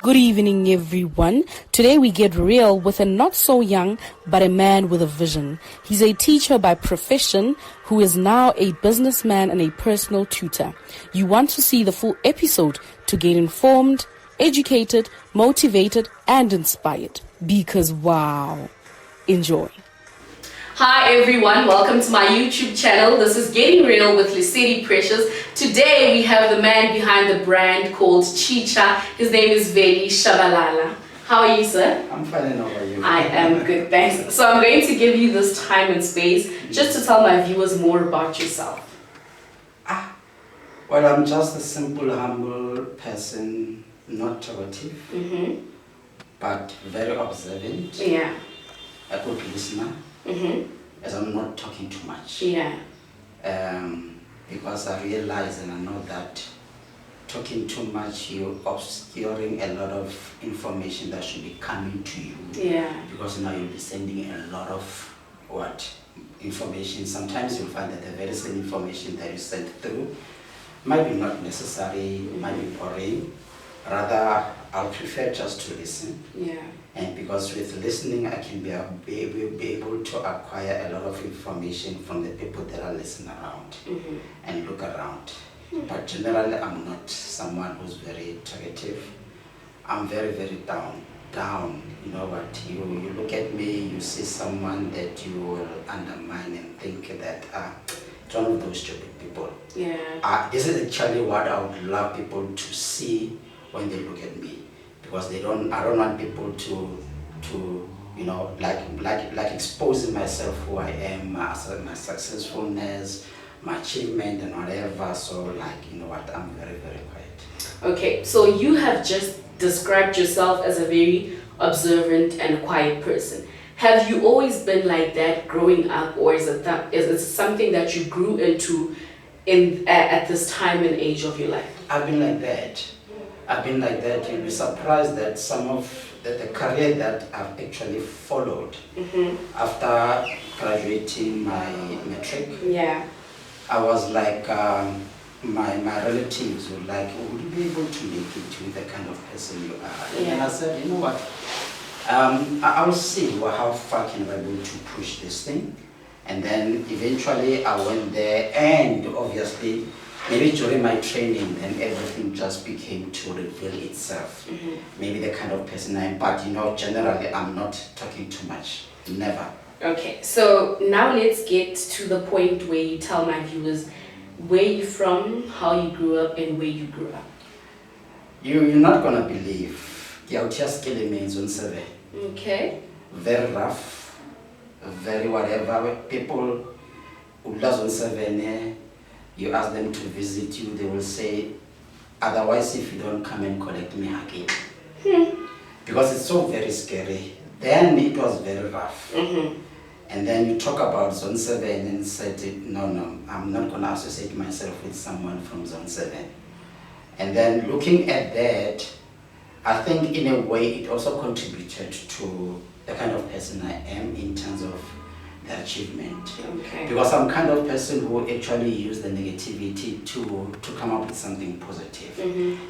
Good evening, everyone. Today we get real with a not so young, but a man with a vision. He's a teacher by profession who is now a businessman and a personal tutor. You want to see the full episode to get informed, educated, motivated, and inspired. Because wow. Enjoy. Hi everyone, welcome to my YouTube channel. This is Getting Real with Lissetti Precious. Today we have the man behind the brand called Chicha. His name is Veli Shabalala. How are you, sir? I'm fine, how are you? I am good, thanks. So I'm going to give you this time and space just to tell my viewers more about yourself. Well, I'm just a simple, humble person, not talkative, but very observant. Yeah. A good listener. As I'm not talking too much. Yeah. Because I realize and I know that talking too much, you're obscuring a lot of information that should be coming to you. Yeah. Because now you'll be sending a lot of information. Sometimes you'll find that the very same information that you sent through might be not necessary, might be boring. Rather, I'll prefer just to listen. Yeah. And because with listening, I can be able to acquire a lot of information from the people that I listen around and look around. But generally, I'm not someone who's very talkative. I'm very, very down. You know what? You look at me, you see someone that you will undermine and think that it's one of those stupid people. Yeah. This is actually what I would love people to see when they look at me. Because I don't want people to you know, like exposing myself, who I am, my successfulness, my achievement and whatever. So like, you know what, I'm very, very quiet. Okay, so you have just described yourself as a very observant and quiet person. Have you always been like that growing up, or is it something that you grew into at this time and age of your life? I've been like that. You'll be surprised that some of the career that I've actually followed after graduating my matric. Yeah. I was like, my relatives were like, would you be able to make it with the kind of person you are? And then I said, you know what, I will see how far can I be able to push this thing. And then eventually I went there, and obviously maybe during my training, then everything just became to reveal itself. Maybe the kind of person I am, but you know, generally I'm not talking too much, never. Okay, so now let's get to the point where you tell my viewers where you're from, how you grew up, and where you grew up. You're not gonna believe. Okay. Very rough, very whatever. People who live on 7, you ask them to visit you, they will say, otherwise if you don't come and collect me again. Because it's so very scary. Then it was very rough. And then you talk about Zone 7 and said, no, I'm not going to associate myself with someone from Zone 7. And then looking at that, I think in a way it also contributed to the kind of person I am in terms of the achievement. Okay. Because I'm kind of person who actually use the negativity to come up with something positive.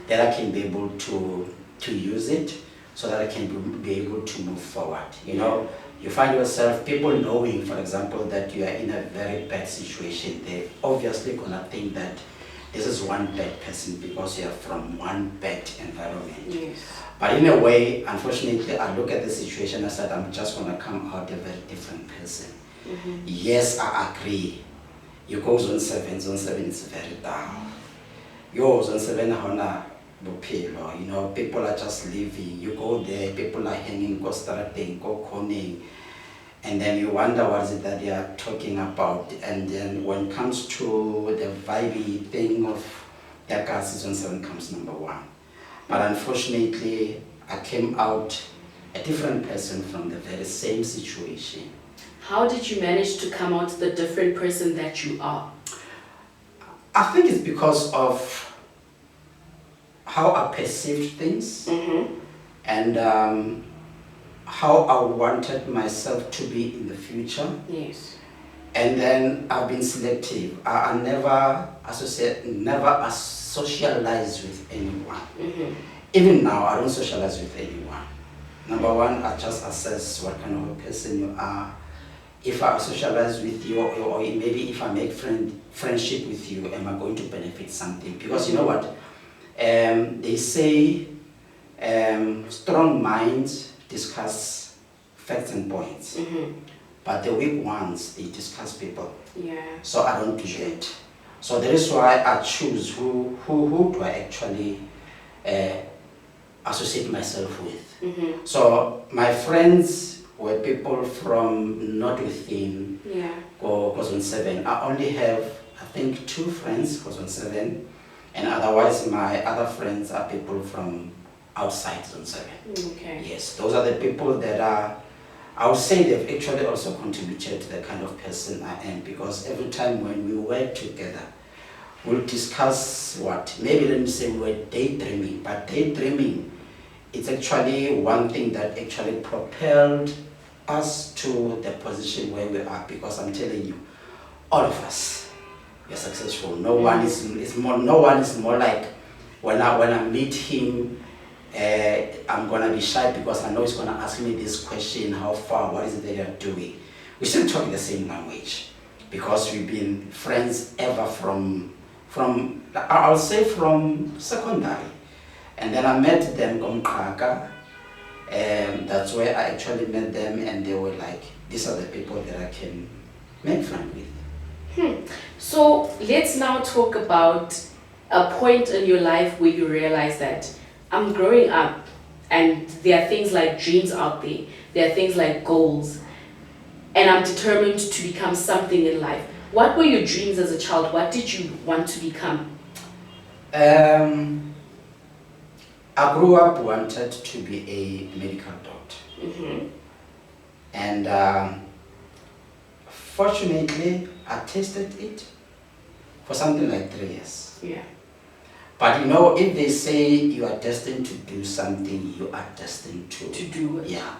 That I can be able to use it so that I can be able to move forward. You know, you find yourself, people knowing, for example, that you are in a very bad situation, they're obviously gonna think that this is one bad person because you are from one bad environment. Yes. But in a way, unfortunately, I look at the situation, I said, I'm just gonna come out a very different person. Yes, I agree. You go Zone 7 is very down. Yo, Zone 7 hona bopelo, you know, people are just living. You go there, people are hanging, go starting, go coning, and then you wonder what is it that they are talking about. And then when it comes to the vibey thing of their gas, Zone 7 comes number 1. But unfortunately, I came out a different person from the very same situation. How did you manage to come out the different person that you are? I think it's because of how I perceived things and how I wanted myself to be in the future. Yes. And then I've been selective. I never socialize with anyone. even now, I don't socialize with anyone. Number one, I just assess what kind of a person you are. If I socialize with you, or maybe if I make friendship with you, am I going to benefit something? Because you know what? They say strong minds discuss facts and points, but the weak ones, they discuss people. Yeah. So I don't do that. So that is why I choose who do I actually associate myself with. So my friends were people from not within Zone 7. I only have, I think, 2 friends for Zone 7, and otherwise my other friends are people from outside Zone 7. Okay. Yes, those are the people that are, I would say they've actually also contributed to the kind of person I am, because every time when we work together, we'll discuss what, maybe let me say we're daydreaming, but daydreaming, it's actually one thing that actually propelled us to the position where we are, because I'm telling you, all of us, we're successful. No one is more like, when I meet him, I'm gonna be shy because I know he's gonna ask me this question: how far? What is it that you're doing? We still talk the same language because we've been friends ever from I'll say from secondary, and then I met them on Kaka, and that's where I actually met them, and they were like, these are the people that I can make friends with. So let's now talk about a point in your life where you realize that I'm growing up and there are things like dreams out there, there are things like goals, and I'm determined to become something in life. What were your dreams as a child? What did you want to become? I grew up wanted to be a medical doctor. And fortunately, I tasted it for something like 3 years. Yeah. But you know, if they say you are destined to do something, you are destined to do it. Yeah.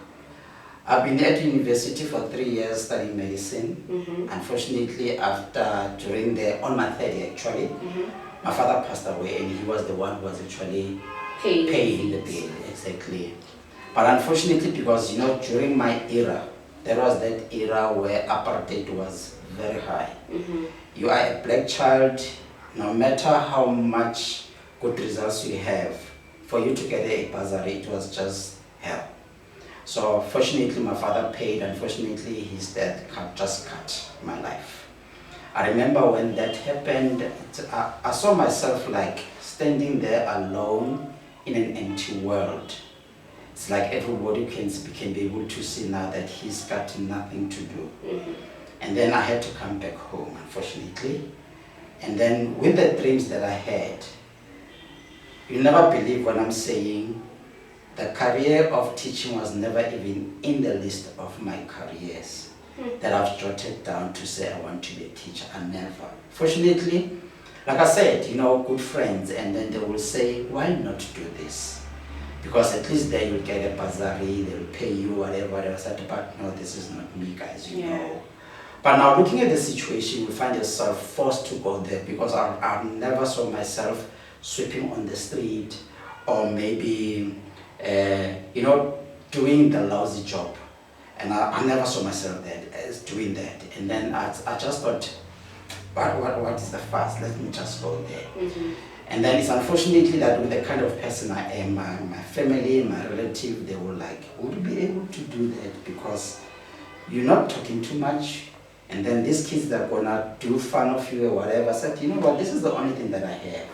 I've been at university for 3 years studying medicine. Unfortunately, on my third year actually, my father passed away, and he was the one who was actually paying the bill. Exactly. But unfortunately, because you know, during my era, there was that era where apartheid was very high. You are a black child, no matter how much good results you have, for you to get a bursary, it was just hell. So fortunately, my father paid. Unfortunately, his death just cut my life. I remember when that happened, I saw myself like standing there alone in an empty world. It's like everybody can be able to see now that he's got nothing to do. And then I had to come back home, unfortunately. And then with the dreams that I had, you'll never believe what I'm saying, the career of teaching was never even in the list of my careers that I've jotted down to say I want to be a teacher. I never. Fortunately, like I said, you know, good friends, and then they will say, why not do this? Because at least then you'll get a bursary, they'll pay you whatever else. But no, this is not me, guys, you know. But now looking at the situation, you find yourself forced to go there, because I never saw myself sweeping on the street, or maybe, you know, doing the lousy job. And I never saw myself there as doing that. And then I just thought, what is the fuss? Let me just go there. And then it's unfortunately that with the kind of person I am, my family, my relative, they were like, would you be able to do that? Because you're not talking too much. And then these kids that are gonna do fun of you or whatever. I said, you know what, this is the only thing that I have.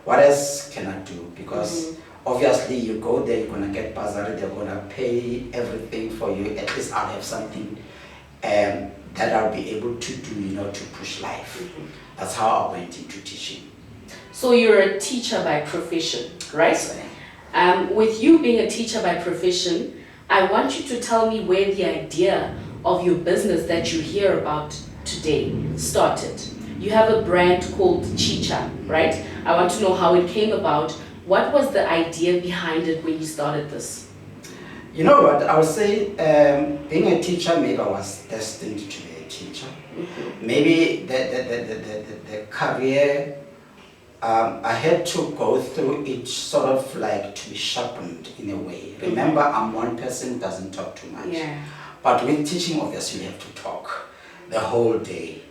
What else can I do? Because obviously you go there, you're gonna get bursary, they're gonna pay everything for you. At least I'll have something that I'll be able to do, you know, to push life. That's how I went into teaching. So you're a teacher by profession, right? With you being a teacher by profession, I want you to tell me where the idea of your business that you hear about today started. You have a brand called Chicha, right? I want to know how it came about. What was the idea behind it when you started this? You know what, I would say being a teacher, maybe I was destined to be a teacher. Maybe the career I had to go through it sort of like to be sharpened in a way. Remember, I'm one person who doesn't talk too much. Yeah. But with teaching, obviously, you have to talk the whole day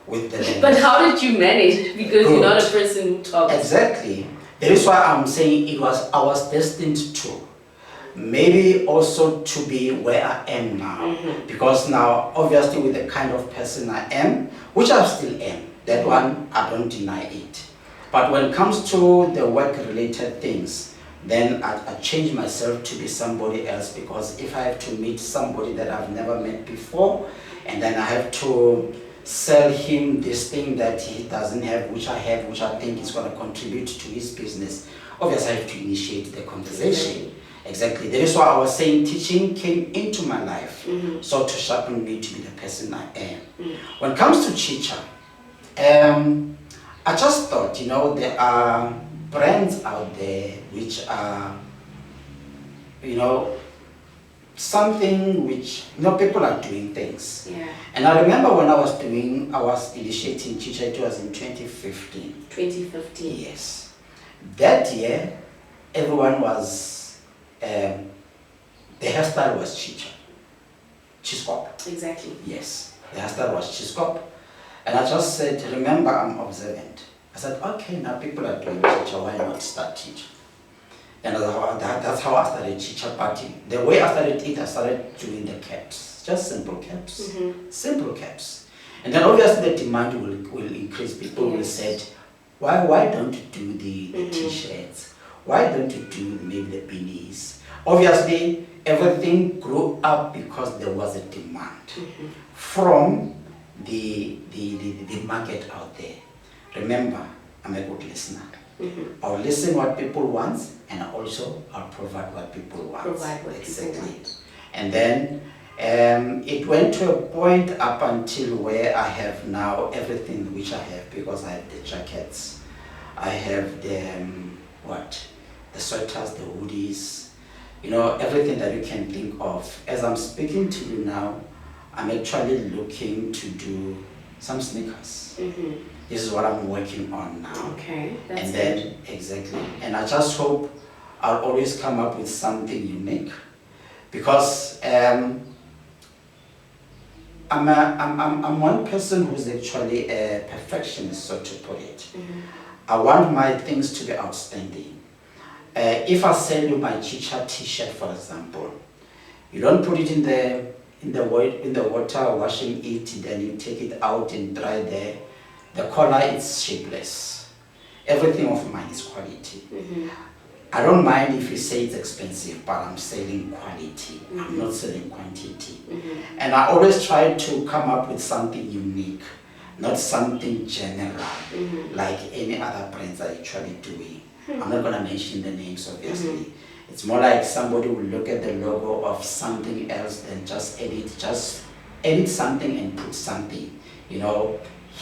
with the learners. But how did you manage? Because you're not a person who talks. Exactly. That is why I'm saying I was destined to. Maybe also to be where I am now. Because now, obviously, with the kind of person I am, which I still am, that one, I don't deny it. But when it comes to the work-related things, then I change myself to be somebody else, because if I have to meet somebody that I've never met before, and then I have to sell him this thing that he doesn't have, which I have, which I think is going to contribute to his business, obviously I have to initiate the conversation. Exactly. That is why I was saying teaching came into my life, so to sharpen me to be the person I am. When it comes to Chicha, I just thought, there are brands out there which are, something which, people are doing things. Yeah. And I remember when I was initiating Chicha, it was in 2015. 2015. Yes. That year, everyone was, the hairstyle was Chicha. Chiskop. Exactly. Yes. The hairstyle was Chiskop. And I just said, remember, I'm observant. I said, okay, now people are doing Chicha, why not start Chicha? And that's how I started Chicha Party. The way I started it, I started doing the caps. Just simple caps. Simple caps. And then obviously the demand will increase. People will say, why don't you do the t-shirts? Why don't you do maybe the beanies? Obviously, everything grew up because there was a demand from the market out there. Remember, I'm a good listener. I'll listen what people want, and I'll provide what people want. Exactly. And then it went to a point up until where I have now everything which I have, because I have the jackets, I have the the sweaters, the hoodies, everything that you can think of. As I'm speaking to you now, I'm actually looking to do some sneakers. This is what I'm working on now. Okay, that's and then good. Exactly, and I just hope I'll always come up with something unique, because I'm one person who's actually a perfectionist, so to put it. I want my things to be outstanding. If I sell you my Chicha t-shirt, for example, you don't put it in the water, washing it, then you take it out and dry there. The collar is shapeless. Everything of mine is quality. I don't mind if you say it's expensive, but I'm selling quality. I'm not selling quantity. And I always try to come up with something unique, not something general, like any other brands are actually doing. I'm not going to mention the names, obviously. It's more like somebody will look at the logo of something else, then just edit something and put something,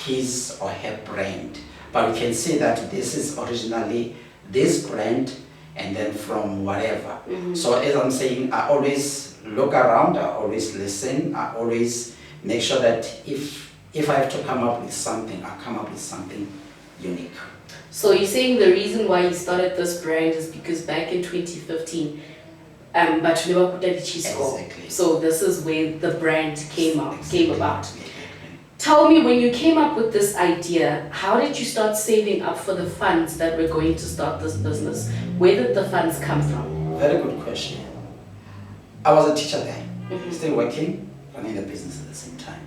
his or her brand. But you can see that this is originally this brand, and then from whatever. So as I'm saying, I always look around, I always listen, I always make sure that if I have to come up with something, I come up with something unique. So you're saying the reason why you started this brand is because back in 2015, but you never put that Chisko. Exactly. So this is where the brand came about. Tell me, when you came up with this idea, how did you start saving up for the funds that were going to start this business? Where did the funds come from? Very good question. I was a teacher then, still working, running the business at the same time.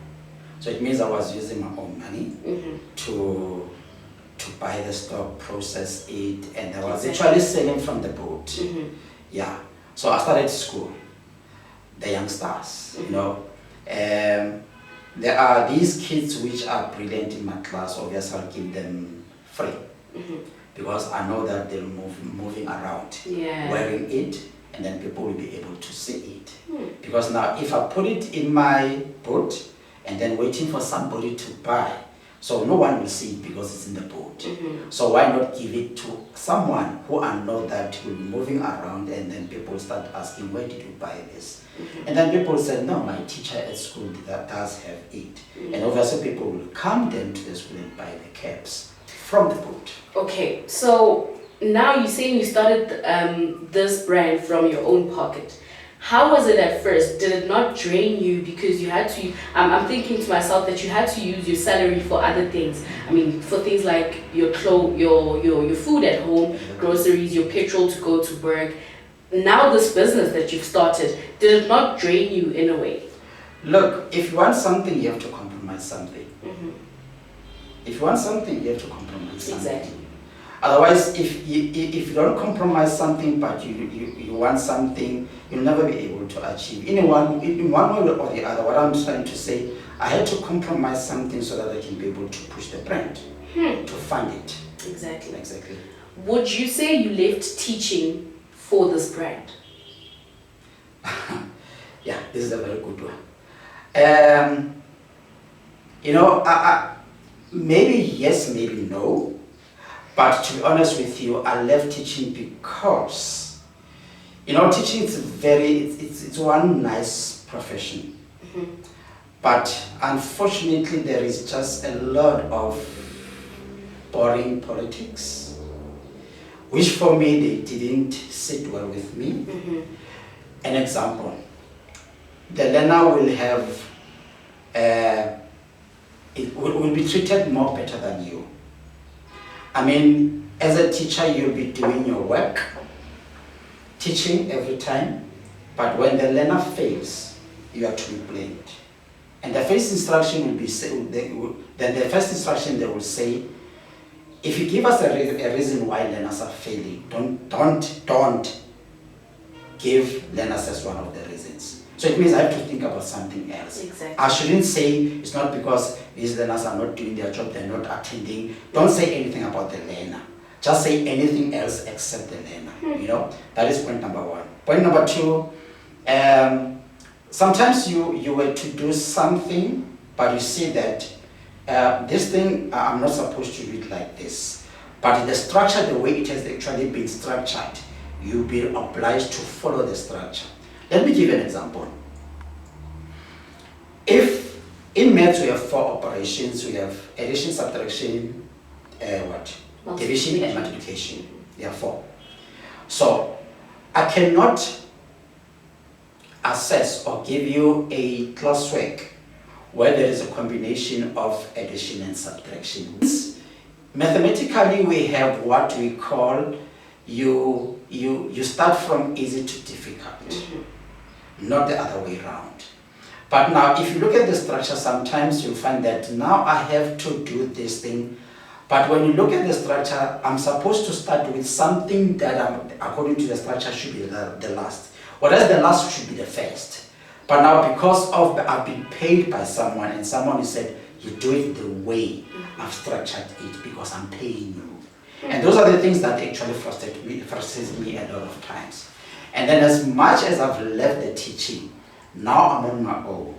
So it means I was using my own money to buy the stock, process it, and I was actually selling from the boat. Yeah. So I started school, the youngsters, there are these kids which are brilliant in my class. Obviously, I'll give them free because I know that they're moving around, wearing it, and then people will be able to see it. Because now, if I put it in my boat and then waiting for somebody to buy, so no one will see it because it's in the boat. So why not give it to someone who I know that will be moving around, and then people start asking, where did you buy this? And then people said, no, my teacher at school that does have it. And obviously people will come then to the school and buy the caps from the boat. Okay, so now you're saying you started this brand from your own pocket. How was it at first? Did it not drain you because you had to? I'm thinking to myself that you had to use your salary for other things. I mean, for things like your clothes, your food at home, groceries, your petrol to go to work. Now this business that you've started, did it not drain you in a way? Look, if you want something, you have to compromise something. Mm-hmm. If you want something, you have to compromise something. Exactly. Otherwise, if you don't compromise something, but you want something, you'll never be able to achieve. In one way or the other, what I'm trying to say, I had to compromise something so that I can be able to push the brand, to fund it. Exactly. Exactly. Would you say you left teaching for this brand? Yeah, this is a very good one. Maybe yes, maybe no. But to be honest with you, I left teaching because, teaching is it's one nice profession. Mm-hmm. But unfortunately, there is just a lot of boring politics, which for me, they didn't sit well with me. Mm-hmm. An example, the learner will have, it will be treated more better than you. I mean, as a teacher, you'll be doing your work, teaching every time, but when the learner fails, you are to be blamed. And the first instruction will be, the first instruction they will say, if you give us a reason why learners are failing, don't give learners as one of the reasons. So it means I have to think about something else. Exactly. I shouldn't say it's not because these learners are not doing their job, they're not attending. Don't say anything about the learner. Just say anything else except the learner. That is point number one. Point number two, sometimes you were to do something, but you see that this thing, I'm not supposed to do it like this. But the structure, the way it has actually been structured, you'll be obliged to follow the structure. Let me give you an example. If in maths we have 4 operations, we have addition, subtraction, division and multiplication. There are 4. So I cannot assess or give you a classwork where there is a combination of addition and subtraction. Mathematically, we have what we call you start from easy to difficult, not the other way around. But now, if you look at the structure, sometimes you'll find that now I have to do this thing. But when you look at the structure, I'm supposed to start with something that, according to the structure, should be the last. Whereas the last should be the first. But now, because I've been paid by someone, and someone has said, you do it the way I've structured it because I'm paying you. And those are the things that actually frustrates me a lot of times. And then as much as I've left the teaching, now I'm on my own.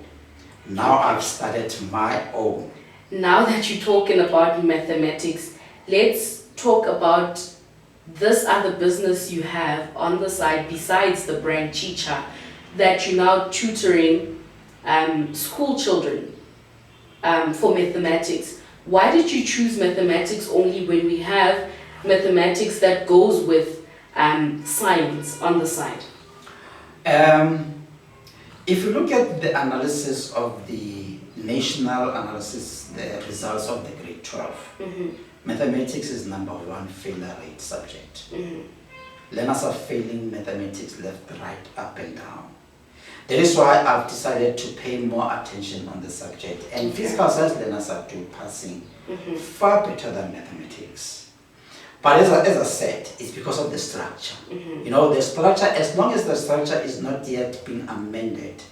Now I've started my own. Now that you're talking about mathematics, let's talk about this other business you have on the side besides the brand Chicha, that you're now tutoring school children for mathematics. Why did you choose mathematics only when we have mathematics that goes with science on the side? If you look at the analysis of the national analysis, the results of the grade 12, mathematics is #1 failure rate subject. Learners are failing mathematics left, right, up and down. That is why I've decided to pay more attention on the subject. And physical science learners are doing passing far better than mathematics. But as I said, it's because of the structure. The structure, as long as the structure is not yet being amended,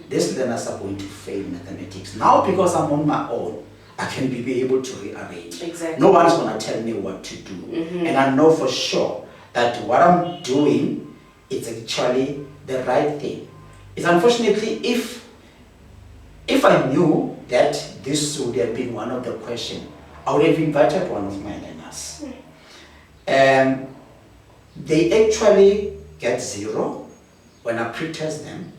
these learners are going to fail mathematics. Now, because I'm on my own, I can be able to rearrange. Exactly. No one's going to tell me what to do. And I know for sure that what I'm doing is actually the right thing. It's unfortunately, if I knew that this would have been one of the questions, I would have invited one of my learners. They actually get 0 when I pre-test them,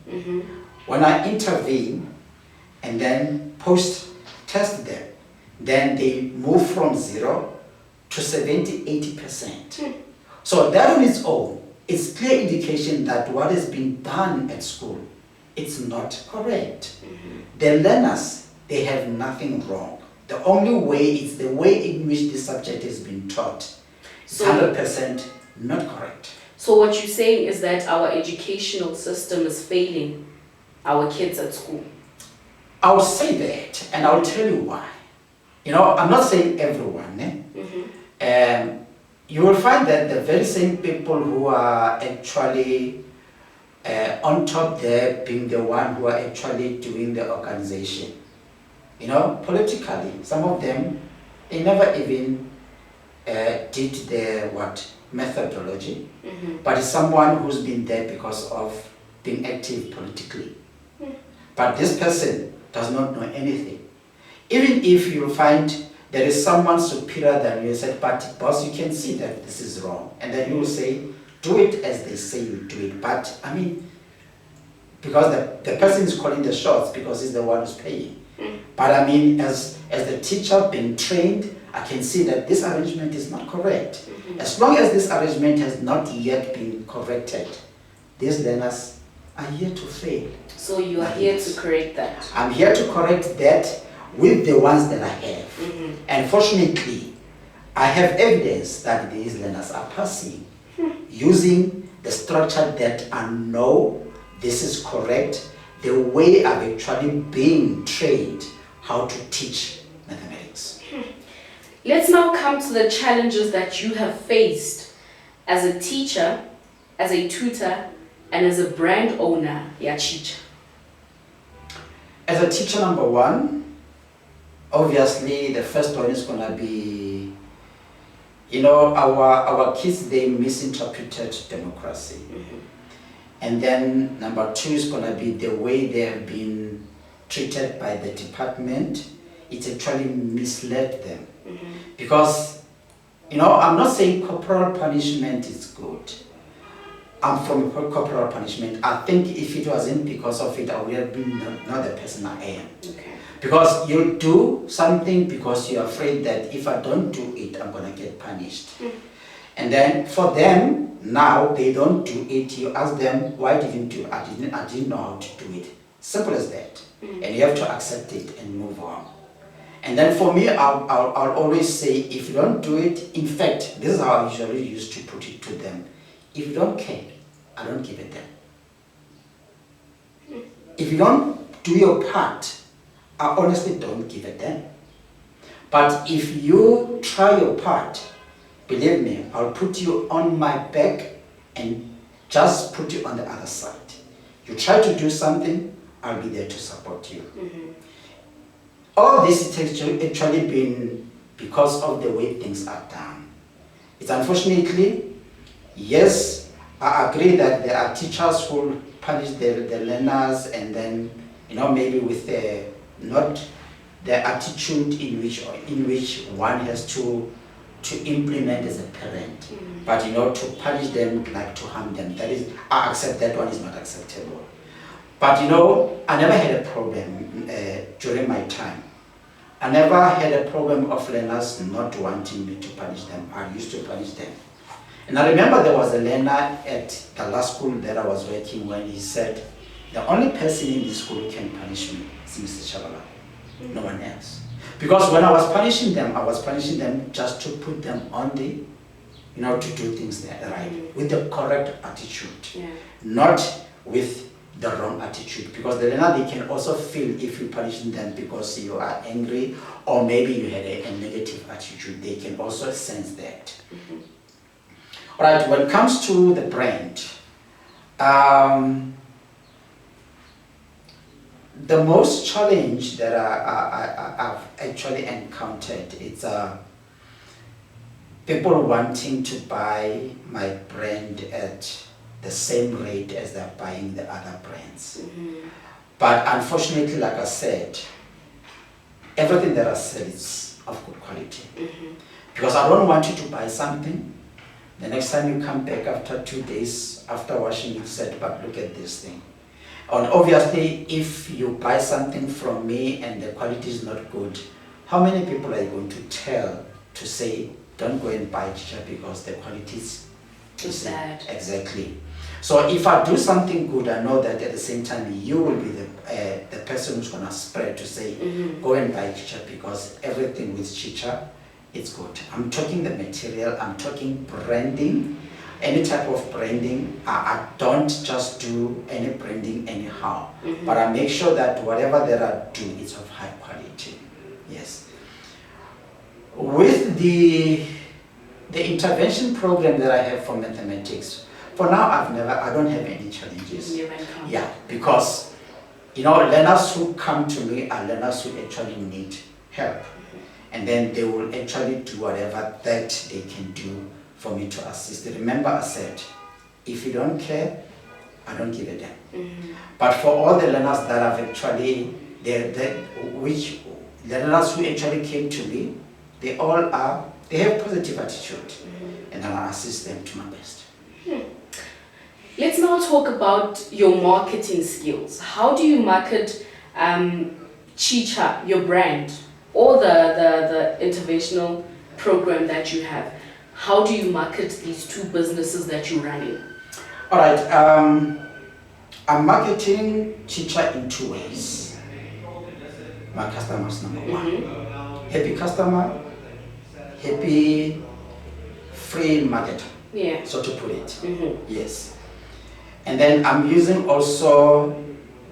when I intervene and then post-test them. Then they move from 0 to 70-80%. So that on its own, it's clear indication that what is being done at school, it's not correct. The learners, they have nothing wrong. The only way is the way in which this subject has been taught. It's 100% not correct. So what you're saying is that our educational system is failing our kids at school? I would say that, and I'll tell you why. You know, I'm not saying everyone. You will find that the very same people who are actually on top there, being the one who are actually doing the organization. You know, politically, some of them, they never even did their methodology, but it's someone who's been there because of being active politically. But this person does not know anything. Even if you find there is someone superior than you, said, but boss, you can see that this is wrong. And then you will say, do it as they say you do it. But I mean, because the person is calling the shots because he's the one who's paying. But I mean, as the teacher being trained, I can see that this arrangement is not correct. As long as this arrangement has not yet been corrected, these learners are here to fail. So you are here to correct that? I'm here to correct that with the ones that I have. And fortunately, I have evidence that these learners are passing using the structure that I know this is correct, the way I've actually been trained how to teach mathematics. Let's now come to the challenges that you have faced as a teacher, as a tutor, and as a brand owner, Chicha. As a teacher, number one, obviously the first one is going to be, you know, our kids, they misinterpreted democracy. And then number two is going to be the way they have been treated by the department. It actually misled them. Because, you know, I'm not saying corporal punishment is good. I'm from corporal punishment. I think if it wasn't because of it, I would have been not the person I am. Because you do something because you're afraid that if I don't do it, I'm going to get punished. And then for them, now they don't do it. You ask them, why didn't you? I didn't know how to do it. Simple as that. And you have to accept it and move on. And then for me, I'll always say, if you don't do it, in fact, this is how I usually used to put it to them. If you don't care, I don't give it them. If you don't do your part, I honestly don't give it them. But if you try your part, believe me, I'll put you on my back and just put you on the other side. You try to do something, I'll be there to support you. All this has actually been because of the way things are done. It's unfortunately, yes, I agree that there are teachers who punish the learners and then, you know, maybe with not the attitude in which one has to implement as a parent, but you know, to punish them like to harm them. That is, I accept that one is not acceptable. But you know, I never had a problem during my time. I never had a problem of learners not wanting me to punish them. I used to punish them. And I remember there was a learner at the last school that I was working when he said, the only person in this school who can punish me is Mr. Chabala, no one else. Because when I was punishing them just to put them on the, you know, to do things right, with the correct attitude, not with the wrong attitude. Because the learner, they can also feel if you punish them because you are angry or maybe you had a negative attitude, they can also sense that. All right, when it comes to the brand, the most challenge that I've actually encountered is people wanting to buy my brand at the same rate as they're buying the other brands. But unfortunately, like I said, everything that I sell is of good quality. Because I don't want you to buy something, the next time you come back after 2 days after washing it, said, but look at this thing. And obviously, if you buy something from me and the quality is not good, how many people are you going to tell to say don't go and buy Chicha because the quality is bad. Exactly. So if I do something good, I know that at the same time you will be the person who's gonna spread to say, go and buy Chicha because everything with Chicha, it's good. I'm talking the material, I'm talking branding, any type of branding. I don't just do any branding anyhow, but I make sure that whatever that I do is of high quality. Yes. With the intervention program that I have for mathematics, for now I don't have any challenges. Yeah, because learners who come to me are learners who actually need help, and then they will actually do whatever that they can do for me to assist. Remember, I said, if you don't care, I don't give a damn. But for all the learners that have actually, which the learners who actually came to me, they have positive attitude, and I assist them to my best. Let's now talk about your marketing skills. How do you market Chicha, your brand, or the interventional program that you have? How do you market these two businesses that you're running? All right, I'm marketing Chicha in two ways. My customers, number one. Happy customer, happy free marketer. Yeah. So to put it. Yes. And then I'm using also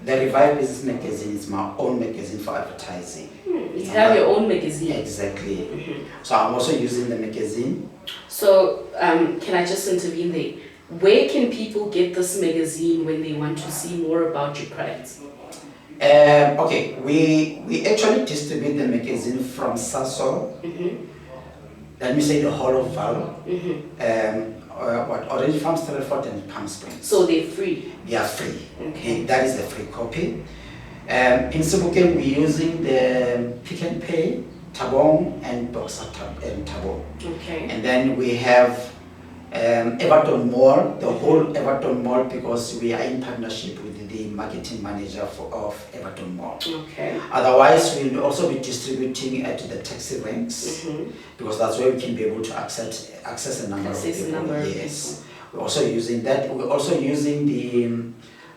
the Revive Business Magazine. It's my own magazine for advertising. You have your own magazine. Exactly. So I'm also using the magazine. So can I just intervene there? Where can people get this magazine when they want to see more about your products? Okay, we actually distribute the magazine from Sasso. Let me say the whole of Val. Orange Farm, Stratford, and Palm Springs. So they're free? They are free. Okay. That is the free copy. In Sebokeng, we're using the Pick and Pay, Tabong, and Boxer Tabong. Okay. And then we have Everton Mall, the whole Everton Mall, because we are in partnership with the marketing manager of Everton Mall. Okay. Otherwise, we'll also be distributing at the taxi ranks, because that's where we can be able to access a number of people. Yes. We're also using that. We're also using the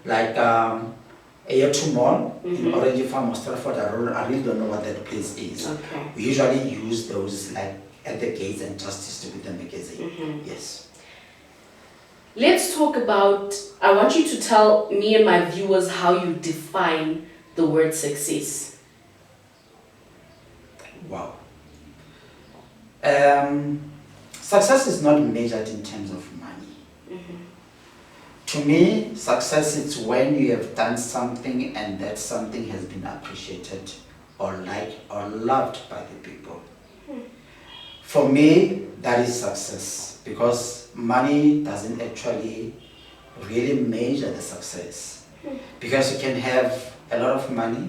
A2 Mall in Orange Farm or Stratford. I really don't know what that place is. Okay. We usually use those at the gates and just distribute the magazine. Yes. Let's talk about, I want you to tell me and my viewers how you define the word success. Wow. Success is not measured in terms of money. To me, success is when you have done something and that something has been appreciated or liked or loved by the people. For me, that is success, because money doesn't actually really measure the success. Because you can have a lot of money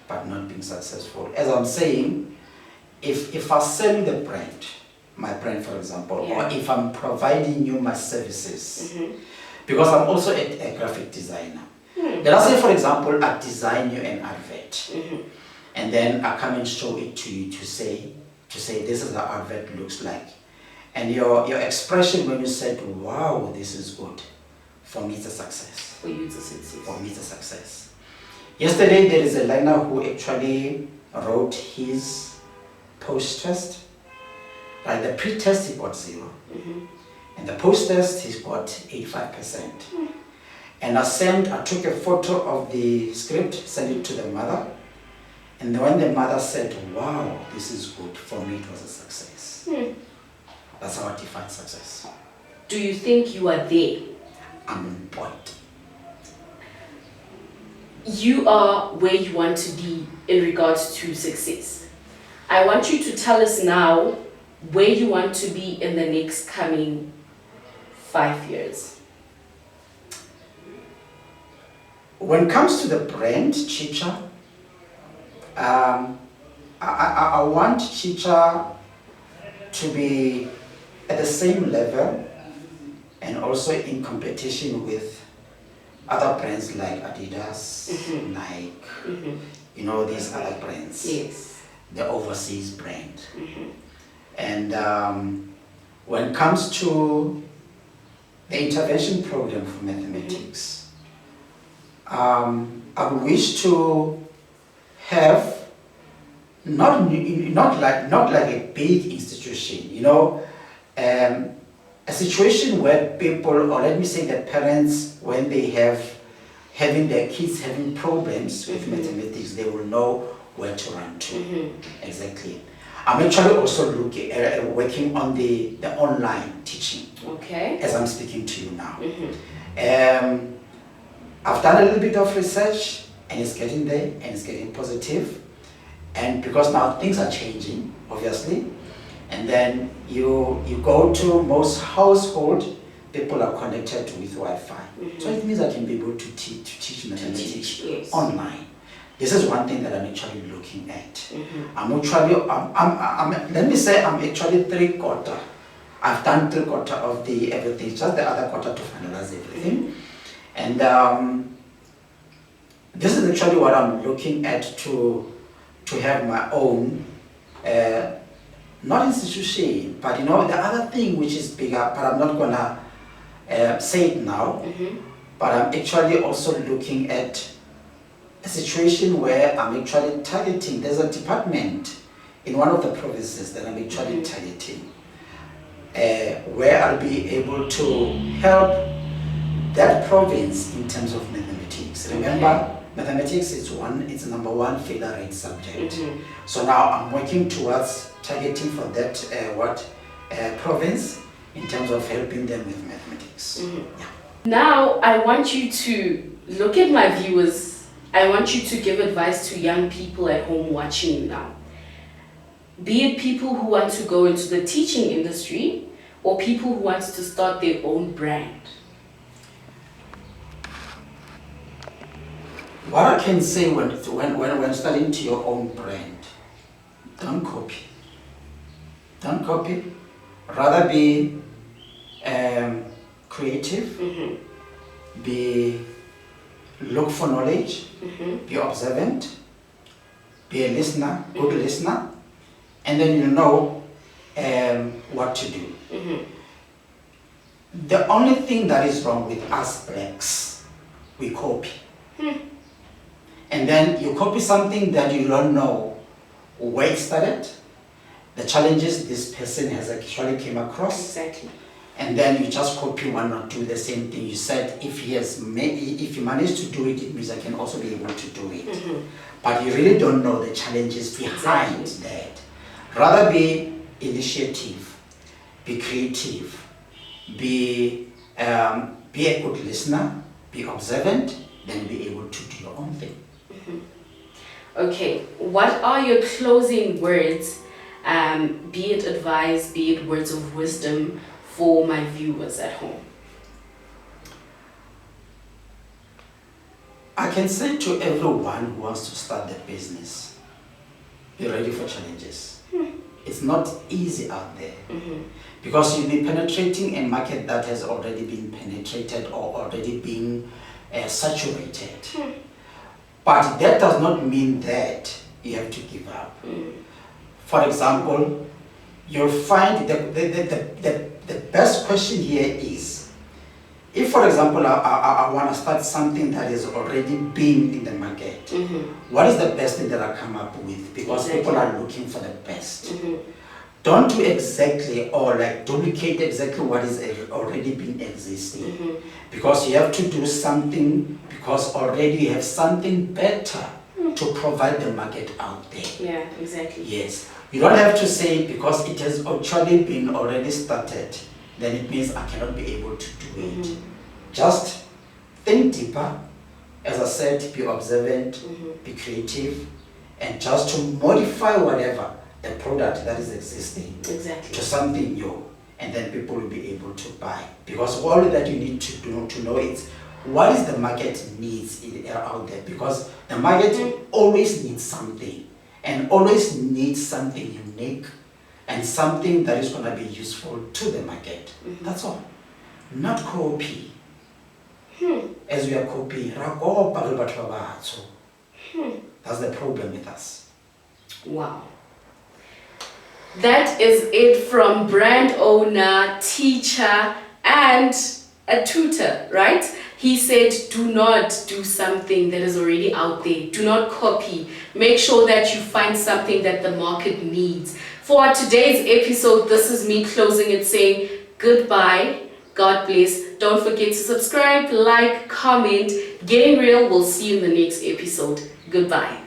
but not being successful. As I'm saying, if I sell the brand, my brand for example, or if I'm providing you my services, because I'm also a graphic designer. Let us say for example, I design you an advert, and then I come and show it to you to say this is how advert looks like. And your expression when you said, wow, this is good, for me it's a success. For you it's a success. For me it's a success. Yesterday there is a learner who actually wrote his post-test. Like the pre-test he got 0. And the post-test he's got 85%. And I took a photo of the script, sent it to the mother. And when the mother said, wow, this is good, for me it was a success. That's how I define success. Do you think you are there? I'm on point. You are where you want to be in regards to success. I want you to tell us now where you want to be in the next coming 5 years. When it comes to the brand, Chicha, I want Chicha to be at the same level and also in competition with other brands like Adidas, Nike, these other brands. Yes. The overseas brand. And when it comes to the intervention program for mathematics, I would wish to have not like a big institution, you know, a situation where people, or let me say the parents, when they having their kids having problems with mathematics, they will know where to run to. Exactly. I'm actually also working on the online teaching. Okay. As I'm speaking to you now. I've done a little bit of research, and it's getting there, and it's getting positive. And because now things are changing, obviously, and then you go to most household, people are connected with Wi-Fi. So it means I can be able to teach mathematics yes. online. This is one thing that I'm actually looking at. I'm let me say I'm actually 3/4. I've done 3/4 of the everything, just the other quarter to finalize everything. And this is actually what I'm looking at to have my own, not institution, but you know, the other thing which is bigger, but I'm not gonna say it now, but I'm actually also looking at a situation where I'm actually targeting, there's a department in one of the provinces that I'm actually targeting, where I'll be able to help that province in terms of mathematics. Remember, mathematics is it's number one failure rate subject. So now I'm working towards targeting for that province in terms of helping them with mathematics. Yeah. Now I want you to look at my viewers. I want you to give advice to young people at home watching now. Be it people who want to go into the teaching industry or people who want to start their own brand. What I can say when starting to your own brand, don't copy. Don't copy. Rather be creative. Look for knowledge. Be observant. Be a listener, good listener, and then you know what to do. The only thing that is wrong with us blacks, we copy. And then you copy something that you don't know where it started, the challenges this person has actually came across. Exactly. And then you just copy one or do the same thing. You said if he managed to do it, it means I can also be able to do it. But you really don't know the challenges behind that. Rather be initiative, be creative, be a good listener, be observant, then be able to do your own thing. Okay, what are your closing words, be it advice, be it words of wisdom for my viewers at home? I can say to everyone who wants to start their business, be ready for challenges. It's not easy out there because you'll be penetrating a market that has already been penetrated or already been saturated. But that does not mean that you have to give up. For example, you'll find the best question here is, if for example I want to start something that is already been in the market, what is the best thing that I come up with? Because people are looking for the best. Don't do exactly or like duplicate exactly what is already been existing. Because you have to do something because already you have something better to provide the market out there. Yeah, exactly. Yes. You don't have to say because it has actually been already started, then it means I cannot be able to do it. Just think deeper. As I said, be observant, be creative, and just to modify whatever the product that is existing to something new, and then people will be able to buy. Because all that you need to do to know is what is the market needs out there, because the market always needs something and always needs something unique and something that is going to be useful to the market. That's all. Not copy. As we are copying, that's the problem with us. Wow. That is it from brand owner, teacher, and a tutor, right? He said, do not do something that is already out there. Do not copy. Make sure that you find something that the market needs. For today's episode, this is me closing it saying goodbye. God bless. Don't forget to subscribe, like, comment. Getting real. We'll see you in the next episode. Goodbye.